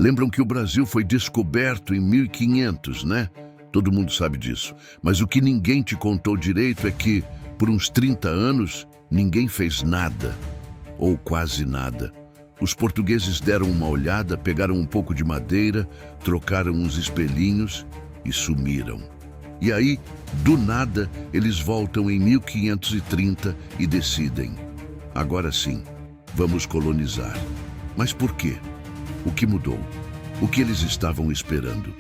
Lembram que o Brasil foi descoberto em 1500, né? Todo mundo sabe disso. Mas o que ninguém te contou direito é que, por uns 30 anos, ninguém fez nada. Ou quase nada. Os portugueses deram uma olhada, pegaram um pouco de madeira, trocaram uns espelhinhos e sumiram. E aí, do nada, eles voltam em 1530 e decidem: agora sim, vamos colonizar. Mas por quê? O que mudou? O que eles estavam esperando?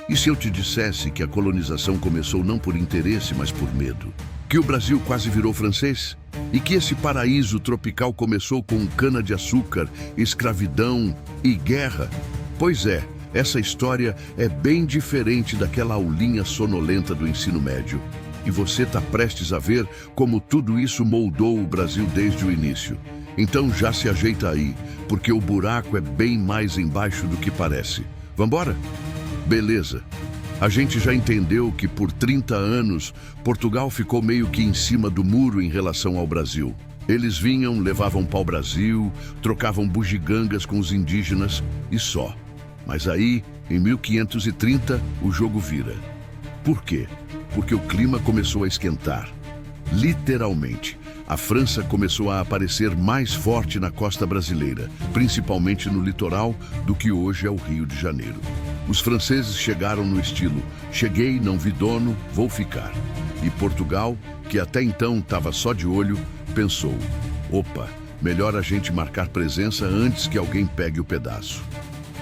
E se eu te dissesse que a colonização começou não por interesse, mas por medo? Que o Brasil quase virou francês? E que esse paraíso tropical começou com cana-de-açúcar, escravidão e guerra? Pois é, essa história é bem diferente daquela aulinha sonolenta do ensino médio. E você está prestes a ver como tudo isso moldou o Brasil desde o início. Então já se ajeita aí, porque o buraco é bem mais embaixo do que parece. Vambora? Beleza. A gente já entendeu que por 30 anos, Portugal ficou meio que em cima do muro em relação ao Brasil. Eles vinham, levavam pau-brasil, trocavam bugigangas com os indígenas e só. Mas aí, em 1530, o jogo vira. Por quê? Porque o clima começou a esquentar. Literalmente. A França começou a aparecer mais forte na costa brasileira, principalmente no litoral, do que hoje é o Rio de Janeiro. Os franceses chegaram no estilo: cheguei, não vi dono, vou ficar. E Portugal, que até então estava só de olho, pensou: opa, melhor a gente marcar presença antes que alguém pegue o pedaço.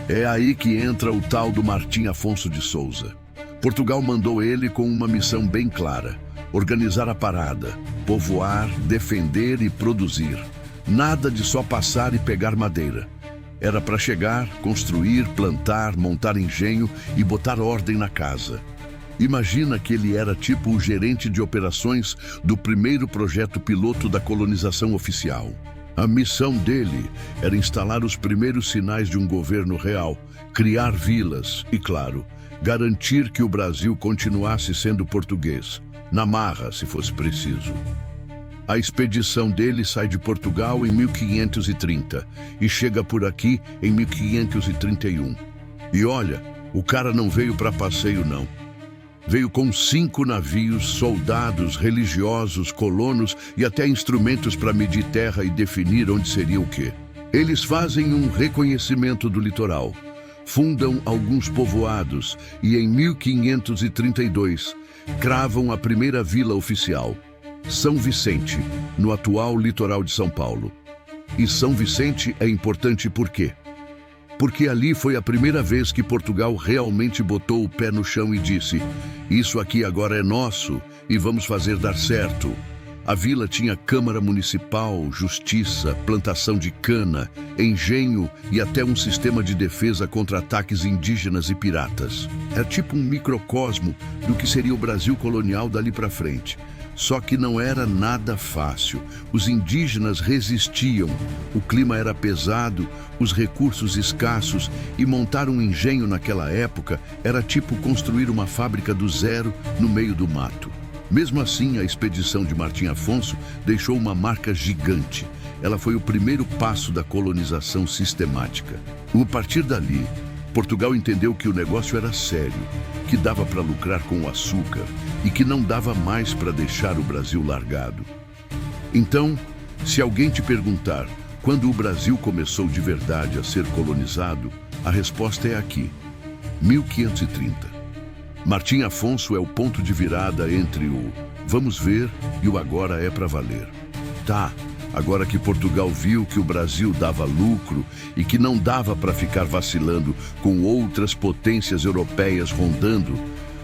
É aí que entra o tal do Martim Afonso de Souza. Portugal mandou ele com uma missão bem clara: organizar a parada, povoar, defender e produzir. Nada de só passar e pegar madeira. Era para chegar, construir, plantar, montar engenho e botar ordem na casa. Imagina que ele era tipo o gerente de operações do primeiro projeto piloto da colonização oficial. A missão dele era instalar os primeiros sinais de um governo real, criar vilas e, claro, garantir que o Brasil continuasse sendo português. Na marra, se fosse preciso. A expedição dele sai de Portugal em 1530 e chega por aqui em 1531. E olha, o cara não veio para passeio, não. Veio com 5 navios, soldados, religiosos, colonos e até instrumentos para medir terra e definir onde seria o quê. Eles fazem um reconhecimento do litoral, fundam alguns povoados e em 1532 cravam a primeira vila oficial, São Vicente, no atual litoral de São Paulo. E São Vicente é importante por quê? Porque ali foi a primeira vez que Portugal realmente botou o pé no chão e disse: isso aqui agora é nosso e vamos fazer dar certo. A vila tinha câmara municipal, justiça, plantação de cana, engenho e até um sistema de defesa contra ataques indígenas e piratas. Era tipo um microcosmo do que seria o Brasil colonial dali para frente. Só que não era nada fácil. Os indígenas resistiam, o clima era pesado, os recursos escassos e montar um engenho naquela época era tipo construir uma fábrica do zero no meio do mato. Mesmo assim, a expedição de Martim Afonso deixou uma marca gigante. Ela foi o primeiro passo da colonização sistemática. A partir dali, Portugal entendeu que o negócio era sério, que dava para lucrar com o açúcar e que não dava mais para deixar o Brasil largado. Então, se alguém te perguntar quando o Brasil começou de verdade a ser colonizado, a resposta é aqui: 1530. Martim Afonso é o ponto de virada entre o vamos ver e o agora é para valer. Tá, agora que Portugal viu que o Brasil dava lucro e que não dava para ficar vacilando com outras potências europeias rondando,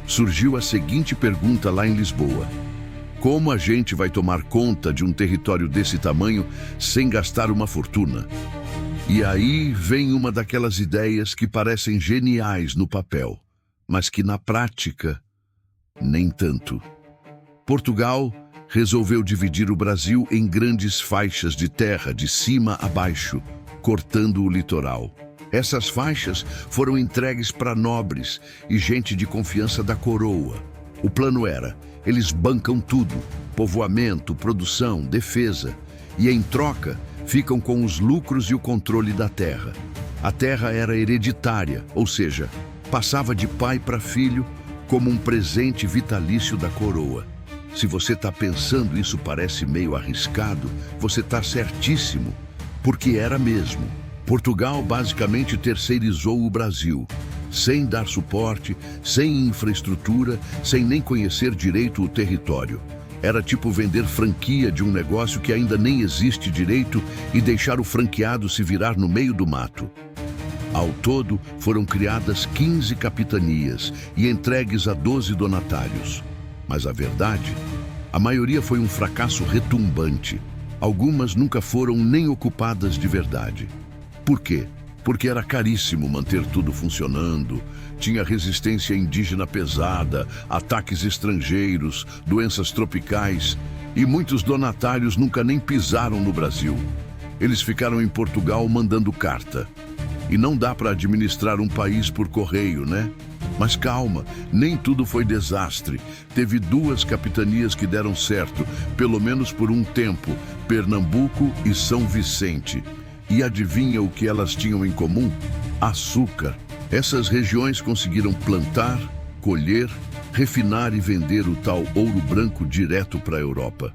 surgiu a seguinte pergunta lá em Lisboa: como a gente vai tomar conta de um território desse tamanho sem gastar uma fortuna? E aí vem uma daquelas ideias que parecem geniais no papel, mas que na prática, nem tanto. Portugal resolveu dividir o Brasil em grandes faixas de terra, de cima a baixo, cortando o litoral. Essas faixas foram entregues para nobres e gente de confiança da coroa. O plano era: eles bancam tudo, povoamento, produção, defesa, e em troca ficam com os lucros e o controle da terra. A terra era hereditária, ou seja, passava de pai para filho como um presente vitalício da coroa. Se você está pensando isso parece meio arriscado, você está certíssimo, porque era mesmo. Portugal basicamente terceirizou o Brasil, sem dar suporte, sem infraestrutura, sem nem conhecer direito o território. Era tipo vender franquia de um negócio que ainda nem existe direito e deixar o franqueado se virar no meio do mato. Ao todo, foram criadas 15 capitanias e entregues a 12 donatários. Mas a verdade, a maioria foi um fracasso retumbante. Algumas nunca foram nem ocupadas de verdade. Por quê? Porque era caríssimo manter tudo funcionando, tinha resistência indígena pesada, ataques estrangeiros, doenças tropicais, e muitos donatários nunca nem pisaram no Brasil. Eles ficaram em Portugal mandando carta. E não dá para administrar um país por correio, né? Mas calma, nem tudo foi desastre. Teve 2 capitanias que deram certo, pelo menos por um tempo, Pernambuco e São Vicente. E adivinha o que elas tinham em comum? Açúcar. Essas regiões conseguiram plantar, colher, refinar e vender o tal ouro branco direto para a Europa.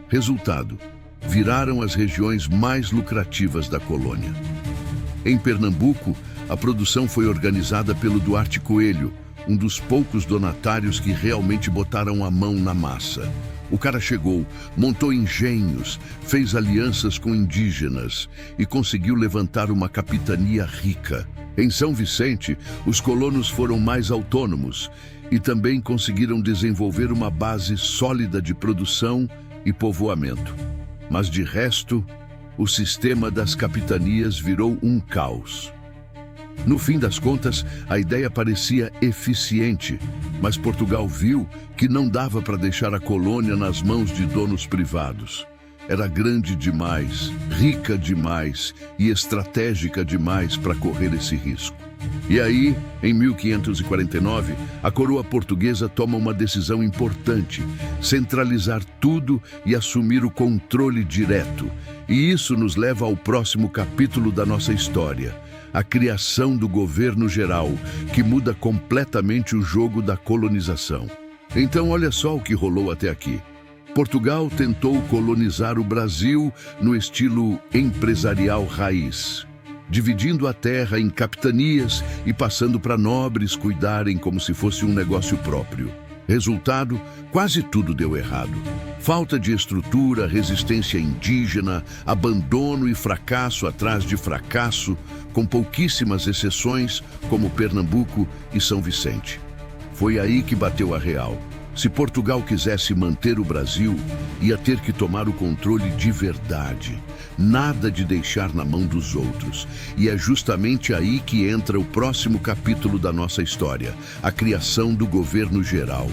Resultado, viraram as regiões mais lucrativas da colônia. Em Pernambuco, a produção foi organizada pelo Duarte Coelho, um dos poucos donatários que realmente botaram a mão na massa. O cara chegou, montou engenhos, fez alianças com indígenas e conseguiu levantar uma capitania rica. Em São Vicente, os colonos foram mais autônomos e também conseguiram desenvolver uma base sólida de produção e povoamento. Mas de resto, o sistema das capitanias virou um caos. No fim das contas, a ideia parecia eficiente, mas Portugal viu que não dava para deixar a colônia nas mãos de donos privados. Era grande demais, rica demais e estratégica demais para correr esse risco. E aí, em 1549, a coroa portuguesa toma uma decisão importante: centralizar tudo e assumir o controle direto. E isso nos leva ao próximo capítulo da nossa história: a criação do governo geral, que muda completamente o jogo da colonização. Então, olha só o que rolou até aqui. Portugal tentou colonizar o Brasil no estilo empresarial raiz, dividindo a terra em capitanias e passando para nobres cuidarem como se fosse um negócio próprio. Resultado, quase tudo deu errado. Falta de estrutura, resistência indígena, abandono e fracasso atrás de fracasso, com pouquíssimas exceções, como Pernambuco e São Vicente. Foi aí que bateu a real. Se Portugal quisesse manter o Brasil, ia ter que tomar o controle de verdade. Nada de deixar na mão dos outros. E é justamente aí que entra o próximo capítulo da nossa história: a criação do governo geral.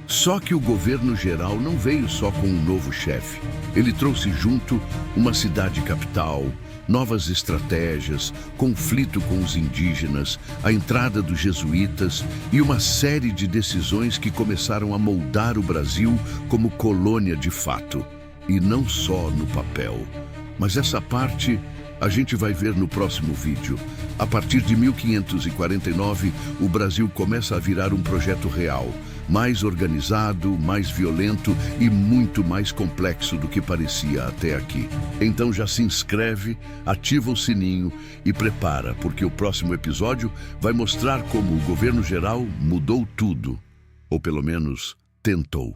Só que o governo geral não veio só com um novo chefe. Ele trouxe junto uma cidade capital, novas estratégias, conflito com os indígenas, a entrada dos jesuítas e uma série de decisões que começaram a moldar o Brasil como colônia de fato. E não só no papel. Mas essa parte a gente vai ver no próximo vídeo. A partir de 1549, o Brasil começa a virar um projeto real, mais organizado, mais violento e muito mais complexo do que parecia até aqui. Então já se inscreve, ativa o sininho e prepara, porque o próximo episódio vai mostrar como o governo geral mudou tudo, ou pelo menos tentou.